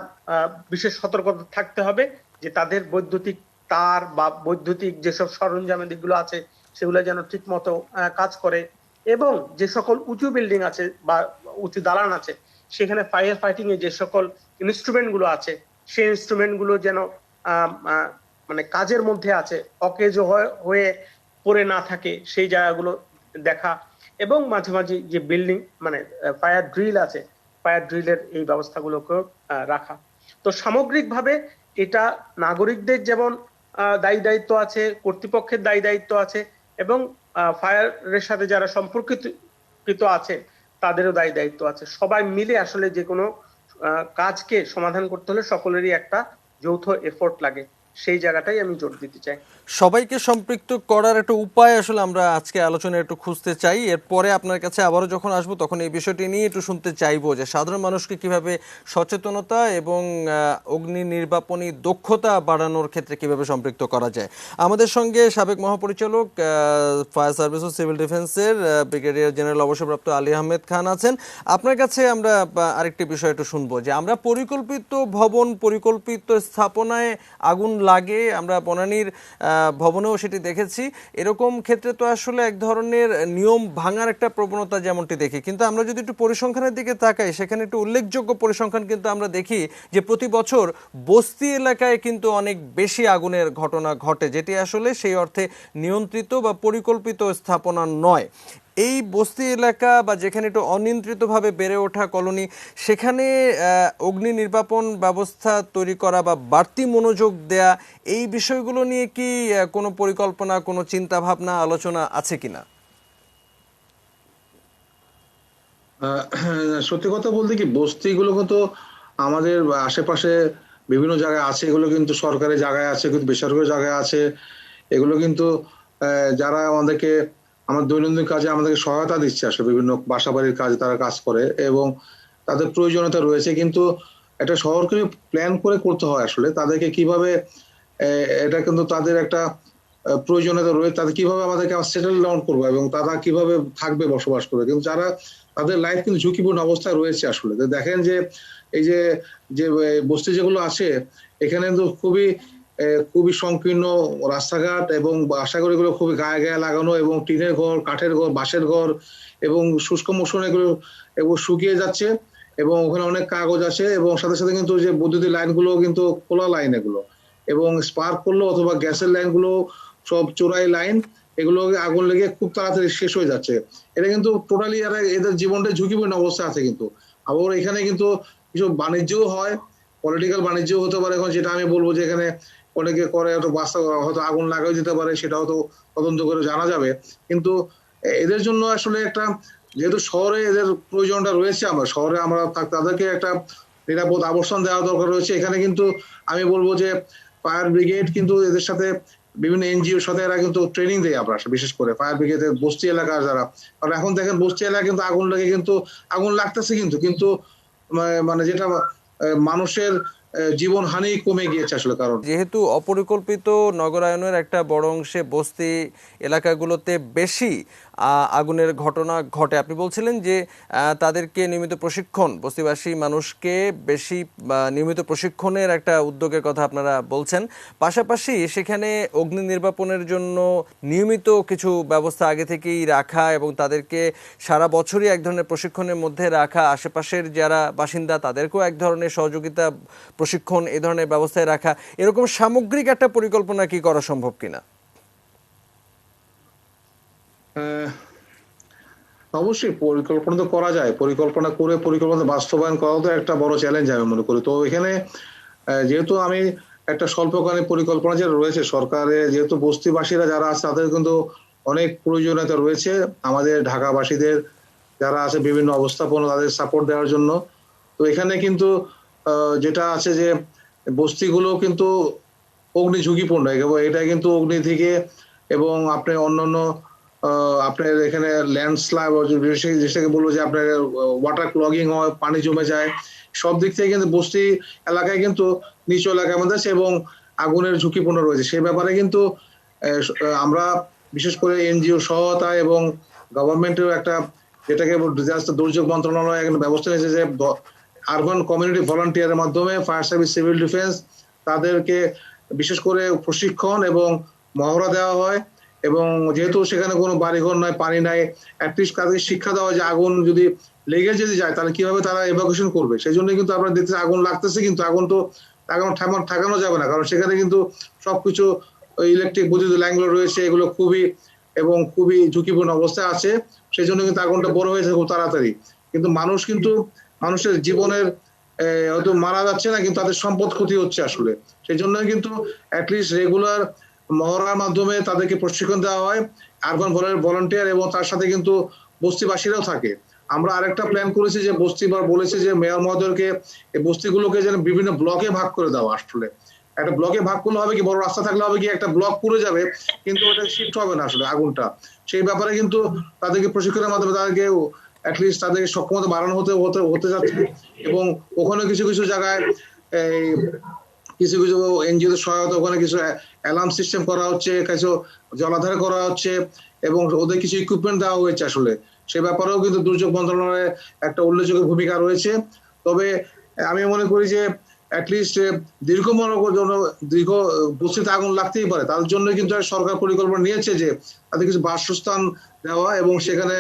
বিশেষ সতর্কতা থাকতে হবে যে তাদের বৈদ্যুতিক তার বা বৈদ্যুতিক যেসব সরঞ্জামাদিগুলো আছে সেগুলো যেন ঠিক মতো কাজ করে এবং যে সকল উঁচু বিল্ডিং আছে বা উঁচু দালান আছে সেখানে ফায়ার ফাইটিং এ যে সকল ইনস্ট্রুমেন্ট গুলো আছে সেই ইনস্ট্রুমেন্ট গুলো যেন মানে কাজের মধ্যে আছে, অকেজ হয়ে পড়ে না থাকে সেই জায়গাগুলো দেখা এবং মাঝে মাঝে যে বিল্ডিং মানে ফায়ার ড্রিল আছে, ফায়ার ড্রিলের এই ব্যবস্থাগুলোকে রাখা। তো সামগ্রিকভাবে এটা নাগরিকদের যেমন দায়িত্ব আছে, কর্তৃপক্ষের দায়িত্ব আছে এবং ফায়ারের সাথে যারা সম্পর্কিত আছে তাদেরও দায়িত্ব আছে। সবাই মিলে আসলে যে কোনো কাজকে সমাধান করতে হলে সকলেরই একটা যৌথ এফোর্ট লাগে, সেই জায়গাটাই আমি জোর দিতে চাই। সবাইকে সম্পৃক্ত করার একটা উপায় আসলে আমরা আজকে আলোচনায় একটু খুঁজতে চাই। এরপরে আপনার কাছে আবারও যখন আসবো তখন এই বিষয়টি নিয়ে একটু শুনতে চাইবো যে সাধারণ মানুষকে কিভাবে সচেতনতা এবং অগ্নি নির্বাপনী দক্ষতা বাড়ানোর ক্ষেত্রে কিভাবে সম্পৃক্ত করা যায়। আমাদের সঙ্গে সাবেক মহাপরিচালক ফায়ার সার্ভিস ও সিভিল ডিফেন্সের ব্রিগেডিয়ার জেনারেল অবসরপ্রাপ্ত আলী আহমেদ খান আছেন। আপনার কাছে আমরা আরেকটি বিষয় একটু শুনবো যে আমরা পরিকল্পিত ভবন, পরিকল্পিত স্থাপনায় আগুন লাগে, আমরা বনানীর ভবনেও সেটি দেখেছি। এরকম ক্ষেত্রে তো আসলে এক ধরনের নিয়ম ভাঙার একটা প্রবণতা যেমনটি দেখি, কিন্তু আমরা যদি একটু পরিসংখ্যানের দিকে তাকাই সেখানে একটু উল্লেখযোগ্য পরিসংখ্যান কিন্তু আমরা দেখি যে প্রতি বছর বস্তি এলাকায় কিন্তু অনেক বেশি আগুনের ঘটনা ঘটে, যেটি আসলে সেই অর্থে নিয়ন্ত্রিত বা পরিকল্পিত স্থাপনা নয়। এই বস্তি এলাকা বা যেখানে একটু অনিয়ন্ত্রিতভাবে বেড়ে ওঠা কলোনি, সেখানে অগ্নি নির্বাপন ব্যবস্থা তৈরি করা বা বাড়তি মনোযোগ দেয়া, এই বিষয়গুলো নিয়ে কি কোনো পরিকল্পনা, কোনো চিন্তা ভাবনা, আলোচনা আছে কিনা? সত্যি কথা বলতে কি, বস্তিগুলো তো আমাদের আশেপাশে বিভিন্ন জায়গায় আছে। এগুলো কিন্তু সরকারি জায়গায় আছে, কিন্তু বেসরকারি জায়গায় আছে। এগুলো কিন্তু যারা আমাদের দৈনন্দিন কাজে আমাদেরকে সহায়তা দিচ্ছে, আসলে বিভিন্ন বাসাবাড়ির কাজে তারা কাজ করে এবং তাদের প্রয়োজনীয়তা রয়েছে। কিন্তু একটা শহরকে প্ল্যান করে করতে হয় আসলে তাদেরকে কিভাবে, এটা কিন্তু তাদের একটা প্রয়োজনীয়তা রয়েছে, তাদের কিভাবে আমাদেরকে সেটেল ডাউন করবো এবং তারা কিভাবে থাকবে, বসবাস করবে। কিন্তু যারা তাদের লাইফ কিন্তু ঝুঁকিপূর্ণ অবস্থায় রয়েছে আসলে। দেখেন যে এই যে যে বস্তি যেগুলো আছে এখানে কিন্তু খুবই সংকীর্ণ রাস্তাঘাট এবং বাসাঘরগুলো খুবই গায়ে গায়ে লাগানো এবং টিনের ঘর, কাঠের ঘর, বাঁশের ঘর এবং শুষ্ক মৌসুমে এগুলো শুকিয়ে যাচ্ছে এবং ওখানে অনেক কাগজ আছে এবং সাথে সাথে কিন্তু যে বৈদ্যুতিক লাইনগুলো কিন্তু খোলা লাইন এগুলো, এবং স্পার্ক করলো অথবা গ্যাসের লাইনগুলো সব চোরাই লাইন, এগুলো আগুন লেগে খুব তাড়াতাড়ি শেষ হয়ে যাচ্ছে। এটা কিন্তু টোটালি এদের জীবনটা ঝুঁকিপূর্ণ অবস্থা আছে। কিন্তু আবার এখানে কিন্তু কিছু বাণিজ্যও হয়, পলিটিক্যাল বাণিজ্য হতে পারে। এখন যেটা আমি বলবো যে এখানে অনেকে করে হয়তো বাস্তা হয়তো আগুন লাগাই দিতে পারে, সেটাও তো তদন্ত করে জানা যাবে। কিন্তু এদের জন্য আসলে একটা, যেহেতু শহরে এদের প্রয়োজনটা রয়েছে, আমরা শহরে আমরা তাদেরকে একটা নিরাপদ আবাসন দেওয়া দরকার রয়েছে। এখানে কিন্তু আমি বলবো যে ফায়ার ব্রিগেড কিন্তু এদের সাথে বিভিন্ন এনজিওর সাথে এরা কিন্তু ট্রেনিং দেয় আমরা, বিশেষ করে ফায়ার ব্রিগেডের বস্তি এলাকার যারা। কারণ এখন দেখেন বস্তি এলাকা কিন্তু আগুন লেগে কিন্তু আগুন লাগতেছে কিন্তু মানে যেটা মানুষের জীবন হানি কমে গিয়েছে আসলে। কারণ যেহেতু অপরিকল্পিত নগরায়নের একটা বড় অংশে বস্তি এলাকাগুলোতে বেশি আগুনের ঘটনা ঘটে, আপনি বলছিলেন যে তাদেরকে নিয়মিত প্রশিক্ষণ, বস্তিবাসী মানুষকে বেশি নিয়মিত প্রশিক্ষণের একটা উদ্যোগের কথা আপনারা বলছেন। পাশাপাশি সেখানে অগ্নি নির্বাপনের জন্য নিয়মিত কিছু ব্যবস্থা আগে থেকেই রাখা এবং তাদেরকে সারা বছরই এক ধরনের প্রশিক্ষণের মধ্যে রাখা, আশেপাশের যারা বাসিন্দা তাদেরকেও এক ধরনের সহযোগিতা, প্রশিক্ষণ, এই ধরনের ব্যবস্থায় রাখা, এরকম সামগ্রিক একটা পরিকল্পনা কি করা সম্ভব কিনা? অবশ্যই পরিকল্পনা তো করা যায়, পরিকল্পনা করে পরিকল্পনা বাস্তবায়ন করাও তো একটা বড় চ্যালেঞ্জ আমি মনে করি। তো এখানে যেহেতু আমি একটা স্বল্পকালীন পরিকল্পনা যেটা রয়েছে সরকারের, যেহেতু বস্তিবাসীরা যারা আছে তাদের কিন্তু অনেক প্রয়োজনীয়তা রয়েছে, আমাদের ঢাকাবাসীদের যারা আছে বিভিন্ন অবস্থাপনা তাদের সাপোর্ট দেওয়ার জন্য। তো এখানে কিন্তু যেটা আছে যে বস্তিগুলো কিন্তু অগ্নি ঝুঁকিপূর্ণ, এটা কিন্তু অগ্নি থেকে এবং আপনার অন্যান্য আপনার এখানে ল্যান্ডস্লাইড, যেটাকে বলবো যে আপনার ওয়াটার ক্লগিং হয়, পানি জমে যায়, সব দিক থেকে কিন্তু বস্তি এলাকায় কিন্তু নিচু এলাকার মধ্যে আছে এবং আগুনের ঝুঁকিপূর্ণ রয়েছে। সেই ব্যাপারে কিন্তু আমরা বিশেষ করে এনজিও সহায়তা এবং গভর্নমেন্টের একটা, যেটাকে ডিজাস্টার দুর্যোগ মন্ত্রণালয় একটা ব্যবস্থা নিয়েছে যে আরবান কমিউনিটি ভলান্টিয়ারের মাধ্যমে ফায়ার সার্ভিস, সিভিল ডিফেন্স তাদেরকে বিশেষ করে প্রশিক্ষণ এবং মহড়া দেওয়া হয়। এবং যেহেতু সেখানে কোনো বাড়িঘর নাই, পানি নাই, অ্যাটলিস্ট তাদেরকে শিক্ষা দেওয়া যে আগুন যদি লেগে যদি যায় তাহলে কিভাবে তারা এভাকুয়েশন করবে। সেই জন্য কিন্তু আমরা দেখতে আগুন লাগতেছে, কিন্তু আগুন তো ঠেকানো যাবে না, কারণ সেখানে কিন্তু সবকিছু ইলেকট্রিক বৈদ্যুতিক লাইনগুলো রয়েছে, এগুলো খুবই ঝুঁকিপূর্ণ অবস্থায় আছে। সেই জন্য কিন্তু আগুনটা বড় হয়েছে খুব তাড়াতাড়ি। কিন্তু মানুষের জীবনের হয়তো মারা যাচ্ছে না, কিন্তু তাদের সম্পদ ক্ষতি হচ্ছে আসলে। সেই জন্য কিন্তু অ্যাটলিস্ট রেগুলার মহড়ার মাধ্যমে তাদেরকে প্রশিক্ষণ দেওয়া হয়, আরবান ভলান্টিয়ার, এবং তার সাথে কিন্তু বস্তিবাসীরাও থাকে। আমরা আরেকটা প্ল্যান করেছি যে বলেছে যে মেয়র মহোদয়কে এই বস্তিগুলোকে যেন বিভিন্ন ব্লকে ভাগ করে দেওয়া আসলে, একটা ব্লকে ভাগ করলে হবে কি, বড় রাস্তা থাকলে হবে কি, একটা ব্লক পুড়ে যাবে কিন্তু ওটা শিফট হবে না আসলে আগুনটা। সেই ব্যাপারে কিন্তু তাদেরকে প্রশিক্ষণের মাধ্যমে তাদেরকে অ্যাটলিস্ট তাদেরকে সক্ষমতা বাড়ানো হতে যাচ্ছে। এবং ওখানে কিছু কিছু জায়গায় এই কিছু কিছু এনজিওদের সহায়তা, ওখানে কিছু অ্যালার্ম সিস্টেম করা হচ্ছে, কিছু জলাধার করা হচ্ছে এবং ওদের কিছু ইকুইপমেন্ট দেওয়া হয়েছে আসলে। সে ব্যাপারেও কিন্তু দুর্যোগ মন্ত্রণালয়ের একটা উল্লেখযোগ্য ভূমিকা রয়েছে। তবে আমি মনে করি যে অ্যাটলিস্ট দীর্ঘ বস্তিতে আগুন লাগতেই পারে, তার জন্য কিন্তু সরকার পরিকল্পনা নিয়েছে যে তাদের কিছু বাসস্থান দেওয়া এবং সেখানে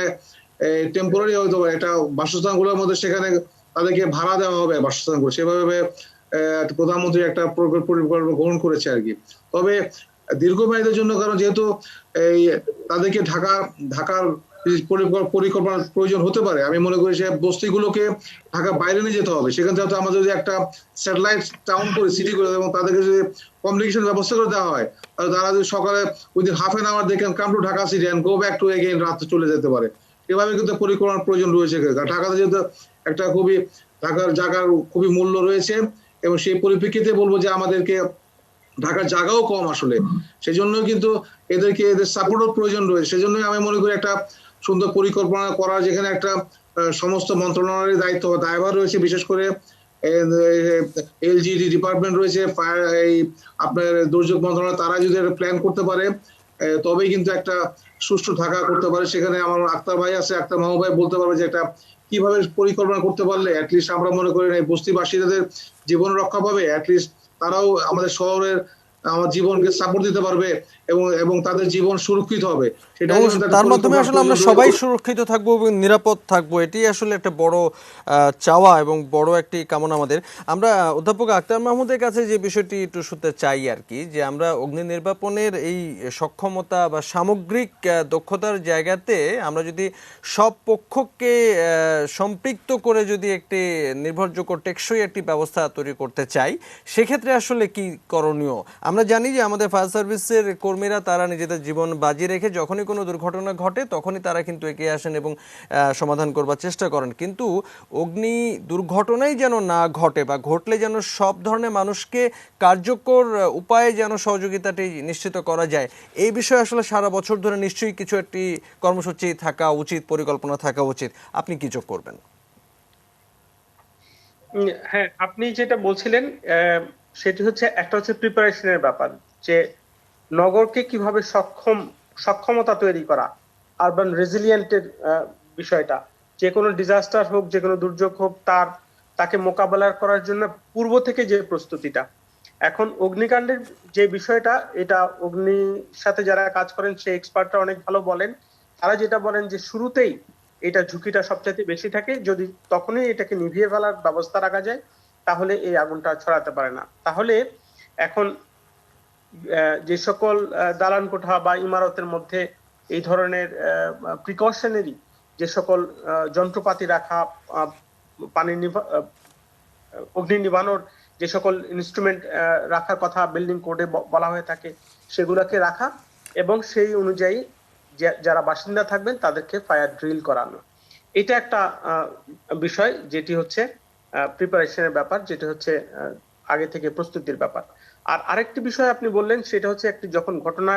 টেম্পোরারি হয়তো একটা বাসস্থানগুলোর মধ্যে সেখানে তাদেরকে ভাড়া দেওয়া হবে বাসস্থানগুলো, সেভাবে প্রধানমন্ত্রী একটা পরিকল্পনা গ্রহণ করেছে আর কি। তবে দীর্ঘমেয়াদের জন্য, কারণ যেহেতু এই তাদেরকে ঢাকার পরিকল্পনার প্রয়োজন হতে পারে, আমি মনে করি সে বস্তিগুলোকে ঢাকা বাইরে নিয়ে যেতে হবে। সেখান থেকে আমাদের যদি একটা স্যাটেলাইট টাউন করে সিটি করে এবং তাদেরকে যদি কমিউনিকেশন ব্যবস্থা করে দেওয়া হয়, তাহলে তারা যদি সকালে within half an hour they can come to Dhaka city and go back to again, রাতে চলে যেতে পারে। এভাবে কিন্তু পরিকল্পনার প্রয়োজন রয়েছে। ঢাকাতে যেহেতু একটা ঢাকার জায়গার খুবই মূল্য রয়েছে এবং সেই পরিপ্রেক্ষিতে বলবো যে আমাদেরকে ঢাকার জায়গাও কম আসলে, সেজন্য কিন্তু এদের সাপোর্টের প্রয়োজন রয়েছে। সেজন্যই আমি মনে করি একটা সুন্দর পরিকল্পনা করা, যেখানে একটা সমস্ত মন্ত্রণালয়ের দায়ভার রয়েছে, বিশেষ করে এলজিডি ডিপার্টমেন্ট রয়েছে, ফায়ার আপনার দুর্যোগ মন্ত্রণালয়, তারা যদি একটা প্ল্যান করতে পারে তবেই কিন্তু একটা সুষ্ঠু ঢাকা করতে পারে। সেখানে আমার আক্তার ভাই আছে, আক্তার মাহবুব ভাই বলতে পারবে যে একটা কিভাবে পরিকল্পনা করতে পারলে অ্যাটলিস্ট আমরা মনে করি এই বস্তিবাসীদের জীবন রক্ষা পাবে, অ্যাটলিস্ট তারাও আমাদের শহরের আমার জীবনকে সাপোর্ট দিতে পারবে এবং তাদের জীবন সুরক্ষিত হবে। সেটা তার মাধ্যমে আসলে আমরা সবাই সুরক্ষিত থাকবো এবং নিরাপদ থাকবো, এটি আসলে একটা বড় চাওয়া এবং বড় একটি কামনা আমাদের। আমরা অধ্যাপক আক্তার মাহমুদের কাছে যে বিষয়টি একটু শুনতে চাই আর কি, যে আমরা অগ্নি নির্বাপনের এই সক্ষমতা বা সামগ্রিক দক্ষতার জায়গাতে আমরা যদি সব পক্ষকে সম্পৃক্ত করে যদি একটি নির্ভরযোগ্য টেকসই একটি ব্যবস্থা তৈরি করতে চাই, সেক্ষেত্রে আসলে কি করণীয়? আমরা জানি যে আমাদের ফায়ার সার্ভিসের কর্মীরা তারা নিজেদের জীবন বাজি রেখে যখনই কোনো দুর্ঘটনা ঘটে তখনই তারা কিন্তু এগিয়ে আসেন এবং সমাধান করবার চেষ্টা করেন, কিন্তু অগ্নি দুর্ঘটনাই যেন না ঘটে বা ঘটলে যেন সব ধরনের মানুষকে কার্যকর উপায়ে যেন সহযোগিতাটি নিশ্চিত করা যায়, এই বিষয়ে আসলে সারা বছর ধরে নিশ্চয়ই কিছু একটি কর্মসূচি থাকা উচিত, পরিকল্পনা থাকা উচিত। আপনি কি যোগ করবেন? হ্যাঁ, আপনি যেটা বলছিলেন সেটি হচ্ছে একটা হচ্ছে প্রিপারেশনের ব্যাপার, যে নগরকে কিভাবে সক্ষমতা তৈরি করা, আরবান রেজিলিয়েন্টের বিষয়টা, যে কোনো ডিজাস্টার হোক, যে কোনো দুর্যোগ হোক, তাকে মোকাবেলা করার জন্য পূর্ব থেকে যে প্রস্তুতিটা। এখন অগ্নিকাণ্ডের যে বিষয়টা, এটা অগ্নির সাথে যারা কাজ করেন সেই এক্সপার্টরা অনেক ভালো বলেন। তারা যেটা বলেন যে শুরুতেই এটা ঝুঁকিটা সবচেয়ে বেশি থাকে, যদি তখনই এটাকে নিভিয়ে ফেলার ব্যবস্থা রাখা যায় তাহলে এই আগুনটা ছড়াতে পারে না। তাহলে এখন যে সকল দালান কোঠা বা ইমারতের মধ্যে এই ধরনের প্রিকশনারি যে সকল যন্ত্রপাতি রাখা, পানি অগ্নি নিভানোর যে সকল ইনস্ট্রুমেন্ট রাখার কথা বিল্ডিং কোডে বলা হয়ে থাকে, সেগুলোকে রাখা এবং সেই অনুযায়ী যারা বাসিন্দা থাকবেন তাদেরকে ফায়ার ড্রিল করানো, এটা একটা বিষয় যেটি হচ্ছে প্রিপারেশনের ব্যাপার, যেটি হচ্ছে আগে থেকে প্রস্তুতির ব্যাপার। আর আরেকটি বিষয় আপনি বললেন, সেটা হচ্ছে একটি যখন ঘটনা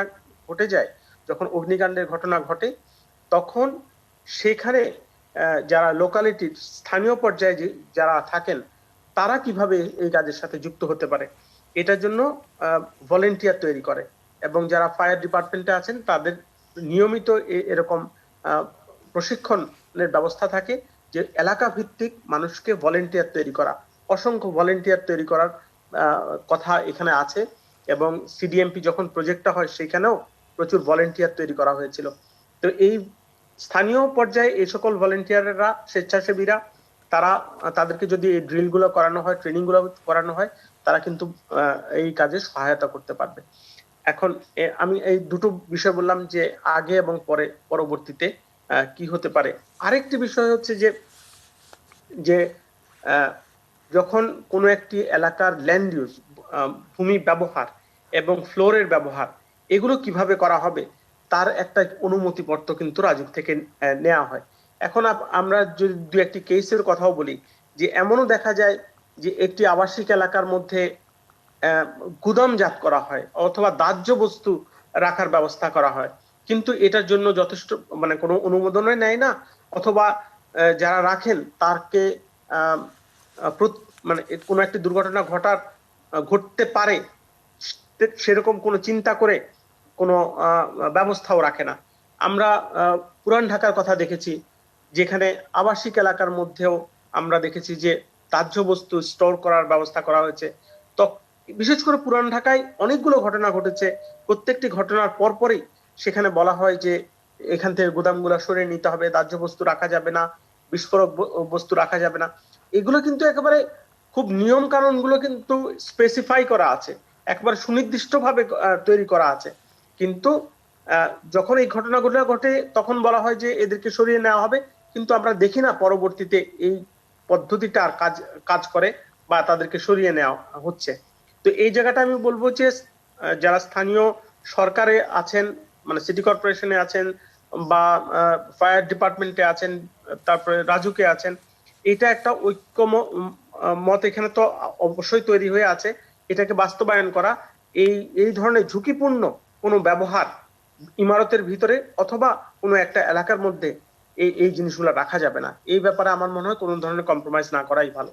ঘটে যায়, যখন অগ্নিকাণ্ডের ঘটনা ঘটে, তখন সেখানে যারা লোকালিটির স্থানীয় পর্যায়ে যারা থাকেন তারা কিভাবে এই কাজের সাথে যুক্ত হতে পারে, এটার জন্য ভলেন্টিয়ার তৈরি করে এবং যারা ফায়ার ডিপার্টমেন্টে আছেন তাদের নিয়মিত এরকম প্রশিক্ষণের ব্যবস্থা থাকে, যে এলাকা ভিত্তিক মানুষকে ভলেন্টিয়ার তৈরি করা, অসংখ্য ভলেন্টিয়ার তৈরি করার কথা এখানে আছে। এবং সিডিএমপি যখন প্রজেক্টটা হয় সেখানেও প্রচুর ভলেন্টিয়ার তৈরি করা হয়েছিল। তো এই স্থানীয় পর্যায়ে এই সকল ভলেন্টিয়াররা, স্বেচ্ছাসেবীরা, তাদেরকে যদি এই ড্রিল গুলো করানো হয়, ট্রেনিং গুলো করানো হয়, তারা কিন্তু এই কাজে সহায়তা করতে পারবে। এখন আমি এই দুটো বিষয় বললাম যে আগে এবং পরবর্তীতে কি হতে পারে। আরেকটি বিষয় হচ্ছে যে যখন কোনো একটি এলাকার ল্যান্ড ইউজ, ভূমি ব্যবহার এবং ফ্লোরের ব্যবহার, এগুলো কিভাবে করা হবে তার একটা অনুমতি পত্র কিন্তু রাজুক থেকে নেওয়া হয়। এখন আমরা যদি দু একটি কেসের কথাও বলি, যে এমনও দেখা যায় যে একটি আবাসিক এলাকার মধ্যে গুদামজাত করা হয় অথবা দাহ্য বস্তু রাখার ব্যবস্থা করা হয়, কিন্তু এটার জন্য যথেষ্ট মানে কোনো অনুমোদনই নেয় না, অথবা যারা রাখেন তারকে মানে কোনো একটি দুর্ঘটনা ঘটতে পারে সেরকম কোনো চিন্তা করে কোনো ব্যবস্থাও রাখে না। আমরা পুরান ঢাকার কথা দেখেছি, যেখানে আবাসিক এলাকার মধ্যেও আমরা দেখেছি যে দাহ্য বস্তু স্টোর করার ব্যবস্থা করা হয়েছে। তো বিশেষ করে পুরান ঢাকায় অনেকগুলো ঘটনা ঘটেছে, প্রত্যেকটি ঘটনার পরপরই সেখানে বলা হয় যে এখান থেকে গুদামগুলো সরিয়ে নিতে হবে, দাহ্য বস্তু রাখা যাবে না, বিস্ফোরক বস্তু রাখা যাবে না। এগুলো কিন্তু একেবারে খুব নিয়ম কানুন গুলো কিন্তু স্পেসিফাই করা আছে, একবার সুনির্দিষ্ট ভাবে তৈরি করা আছে, কিন্তু যখন এই ঘটনাগুলো ঘটে তখন বলা হয় যে এদেরকে সরিয়ে নেওয়া হবে, কিন্তু আমরা দেখি না পরবর্তীতে এই পদ্ধতিটা আর কাজ করে বা তাদেরকে সরিয়ে নেওয়া হচ্ছে। তো এই জায়গাটা আমি বলবো যে যারা স্থানীয় সরকারে আছেন, মানে সিটি কর্পোরেশনে আছেন বা ফায়ার ডিপার্টমেন্টে আছেন, তারপরে রাজুকে আছেন, এটা একটা ঐক্য মত এখানে তো অবশ্যই তৈরি হয়ে আছে, এটাকে বাস্তবায়ন করা। এই ধরনের ঝুঁকিপূর্ণ কোনো ব্যবহার ইমারতের ভিতরে অথবা কোনো একটা এলাকার মধ্যে এই জিনিসগুলো রাখা যাবে না। এই ব্যাপারে আমার মনে হয় কোনো ধরনের কম্প্রোমাইজ না করাই ভালো।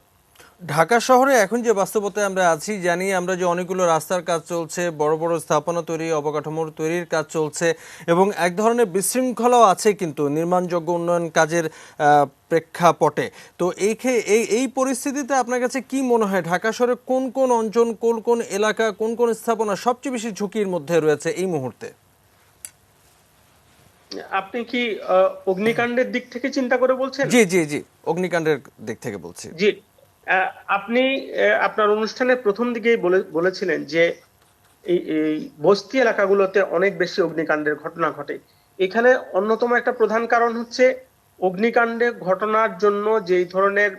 ঢাকা শহরে এখন যে বাস্তবতায় আমরা আছি, জানি আমরা যে অনেকগুলো রাস্তার কাজ চলছে, বড় বড় স্থাপনা তৈরি, অবকাঠামোর তৈরির কাজ চলছে এবং এক ধরনের বিশৃঙ্খলাও আছে কিন্তু নির্মাণযোগ্য উন্নয়ন কাজের প্রেক্ষাপটে। তো এই পরিস্থিতিতে আপনার কাছে কি মনে হয় ঢাকা শহরে কোন কোন অঞ্চল, কোন কোন এলাকা, কোন কোন স্থাপনা সবচেয়ে বেশি ঝুঁকির মধ্যে রয়েছে এই মুহূর্তে? আপনি কি অগ্নিকাণ্ডের দিক থেকে চিন্তা করে বলছেন? জি জি জি, অগ্নিকাণ্ডের দিক থেকে বলছি। জি, আপনি আপনার অনুষ্ঠানের প্রথম দিকেই বলেছিলেন যে এই বস্তি এলাকাগুলোতে অনেক বেশি অগ্নিকাণ্ডের ঘটনা ঘটে। এখানে অন্যতম একটা প্রধান কারণ হচ্ছে অগ্নিকাণ্ডের ঘটনার জন্য যেই ধরনের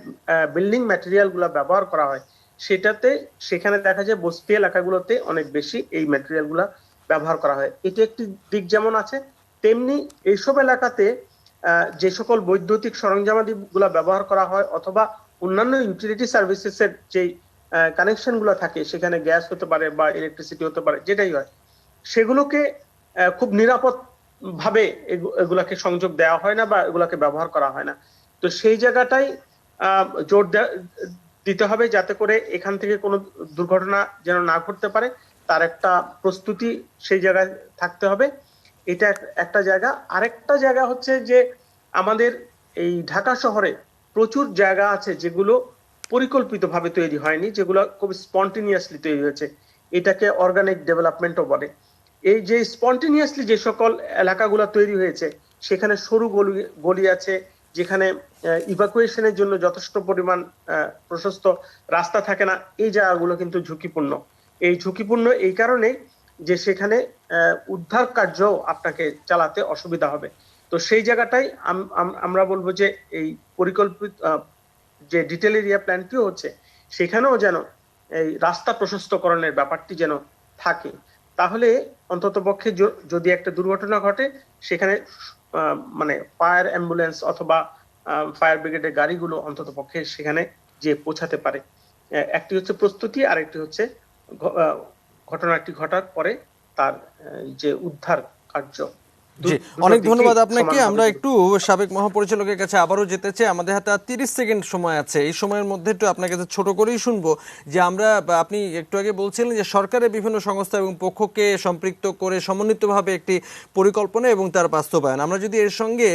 বিল্ডিং ম্যাটেরিয়াল গুলা ব্যবহার করা হয়, সেখানে দেখা যায় বস্তি এলাকাগুলোতে অনেক বেশি এই ম্যাটেরিয়াল গুলা ব্যবহার করা হয়। এটি একটি দিক যেমন আছে, তেমনি এইসব এলাকাতে যে সকল বৈদ্যুতিক সরঞ্জামাদি গুলা ব্যবহার করা হয় অথবা অন্যান্য ইউটিলিটি সার্ভিসেস এর যে কানেকশন গুলো থাকে, সেখানে গ্যাস হতে পারে বা ইলেকট্রিসিটি হতে পারে, যেটাই হয়, সেগুলোকে খুব নিরাপদ ভাবে এগুলাকে সংযোগ দেওয়া হয় না বা এগুলাকে ব্যবহার করা হয় না। তো সেই জায়গাটাই জোর দিতে হবে, যাতে করে এখান থেকে কোনো দুর্ঘটনা যেন না ঘটতে পারে, তার একটা প্রস্তুতি সেই জায়গায় থাকতে হবে। এটা একটা জায়গা। আরেকটা জায়গা হচ্ছে যে আমাদের এই ঢাকা শহরে প্রচুর জায়গা আছে যেগুলো পরিকল্পিতভাবে তৈরি হয়নি, যেগুলো খুব স্পন্টেনিয়াসলি তৈরি হয়েছে। এটাকে অর্গানিক ডেভেলপমেন্টও বলে। এই যে স্পন্টেনিয়াসলি যে সকল এলাকাগুলো তৈরি হয়েছে, সেখানে সরু গলি আছে, যেখানে ইভাকুয়েশনের জন্য যথেষ্ট পরিমাণ প্রশস্ত রাস্তা থাকে না। এই জায়গাগুলো কিন্তু ঝুঁকিপূর্ণ। এই ঝুঁকিপূর্ণ এই কারণে যে সেখানে উদ্ধার কার্য আপনাকে চালাতে অসুবিধা হবে। তো সেই জায়গাটাই আমরা বলবো যে এই পরিকল্পিত যে ডিটেল এরিয়া প্ল্যানটিও হচ্ছে, সেখানেও যেন এই রাস্তা প্রশস্তকরণের ব্যাপারটি যেন থাকে। তাহলে অন্ততপক্ষে যদি একটা দুর্ঘটনা ঘটে, সেখানে মানে ফায়ার অ্যাম্বুলেন্স অথবা ফায়ার ব্রিগেডের গাড়িগুলো অন্ততপক্ষে সেখানে যে পৌঁছাতে পারে। একটি হচ্ছে প্রস্তুতি, আর একটি হচ্ছে ঘটনাটি ঘটার পরে তার যে উদ্ধার কার্য। জি, অনেক ধন্যবাদ আপনাকে। আমরা একটু সাবেক মহাপরিচালকের কাছে আবারও যেতে চাই। আমাদের হাতে আর 30 সেকেন্ড সময় আছে। এই সময়ের মধ্যে একটু আপনার কাছে ছোট করেই শুনবো যে আপনি একটু আগে বলছিলেন যে সরকারের বিভিন্ন সংস্থা এবং পক্ষকে সম্পৃক্ত করে সমন্বিতভাবে একটি পরিকল্পনা এবং তার বাস্তবায়ন। আমরা যদি এর সঙ্গে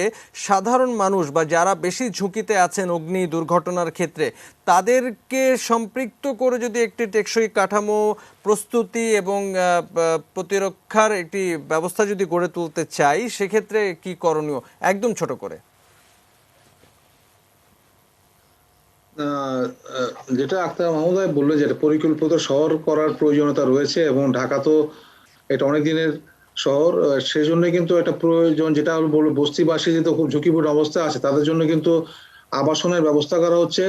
সাধারণ মানুষ বা যারা বেশি ঝুঁকিতে আছেন অগ্নি দুর্ঘটনার ক্ষেত্রে, তাদেরকে সম্পৃক্ত করে যদি একটি টেকসই কাঠামো, প্রস্তুতি এবং প্রতিরক্ষার একটি ব্যবস্থা যদি গড়ে তুলতে চাই, সেক্ষেত্রে কি করণীয়, একদম ছোট করে? যেটা আক্তার মাহমুদ ভাই বললো, যেটা পরিকল্পিত শহর করার প্রয়োজনীয়তা রয়েছে এবং ঢাকা তো এটা অনেক দিনের শহর, সেই জন্য কিন্তু একটা প্রয়োজন, যেটা বলবো বস্তিবাসী যেহেতু খুব ঝুঁকিপূর্ণ অবস্থা আছে, তাদের জন্য কিন্তু আবাসনের ব্যবস্থা করা হচ্ছে।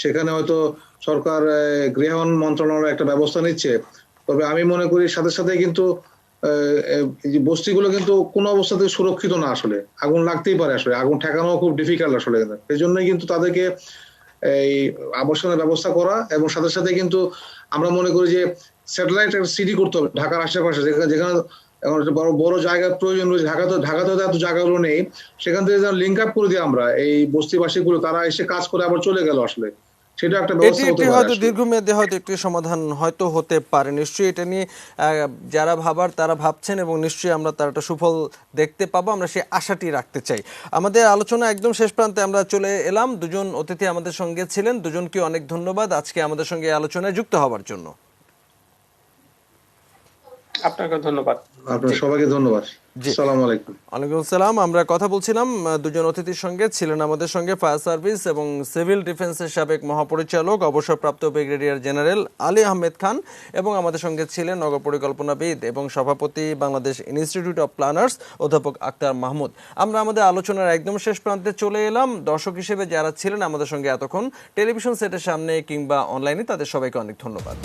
সেখানে হয়তো সরকার গৃহায়ন মন্ত্রণালয় একটা ব্যবস্থা নিচ্ছে। তবে আমি মনে করি সাথে সাথে কিন্তু বস্তিগুলো কিন্তু কোনো অবস্থাতে সুরক্ষিত না। আসলে আগুন লাগতেই পারে, আসলে আগুন ঠেকানো খুব ডিফিকাল্ট আসলে। সেই জন্যই কিন্তু তাদেরকে এই আবাসনের ব্যবস্থা করা এবং সাথে সাথে কিন্তু আমরা মনে করি যে স্যাটেলাইট একটা সিটি করতে হবে ঢাকার আশেপাশে, যেখানে যেখানে এখন একটা বড় বড় জায়গার প্রয়োজন রয়েছে। ঢাকাতে তো এত জায়গাগুলো নেই, সেখান থেকে যেন লিঙ্ক আপ করে দিই আমরা এই বস্তিবাসীগুলো, তারা এসে কাজ করে আবার চলে গেল, আসলে সেটা একটা এটি ব্যবস্থা একটি হতে পারে হয়তো আসলে। দীর্ঘমেয়াদে হয়তো একটি সমাধান হয়তো হতে পারে। নিশ্চয়ই এটা নিয়ে যারা ভাবার তারা ভাবছেন এবং নিশ্চয়ই আমরা তার একটা সুফল দেখতে পাবো, আমরা সেই আশাটি রাখতে চাই। আমাদের আলোচনা একদম শেষ প্রান্তে আমরা চলে এলাম। দুজন অতিথি আমাদের সঙ্গে ছিলেন, দুজনকে অনেক ধন্যবাদ আজকে আমাদের সঙ্গে এই আলোচনায় যুক্ত হওয়ার জন্য। আপনাকে ধন্যবাদ। আপনার সবাইকে ধন্যবাদ। আসসালামু আলাইকুম। ওয়ালাইকুম আসসালাম। আমরা কথা বলছিলাম দুজন অতিথির সঙ্গে, ছিলেন আমাদের সঙ্গে ফায়ার সার্ভিস এবং সিভিল ডিফেন্সের সাবেক মহাপরিচালক অবসরপ্রাপ্ত ব্রিগেডিয়ার জেনারেল আলী আহমেদ খান, এবং আমাদের সঙ্গে ছিলেন নগর পরিকল্পনাবিদ এবং সভাপতি বাংলাদেশ ইনস্টিটিউট অফ প্ল্যানার্স অধ্যাপক আক্তার মাহমুদ। আমরা আমাদের আলোচনার একদম শেষ প্রান্তে চলে এলাম। দর্শক হিসেবে যারা ছিলেন আমাদের সঙ্গে এতক্ষণ টেলিভিশন সেটের সামনে কিংবা অনলাইনে, তাদের সবাইকে অনেক ধন্যবাদ।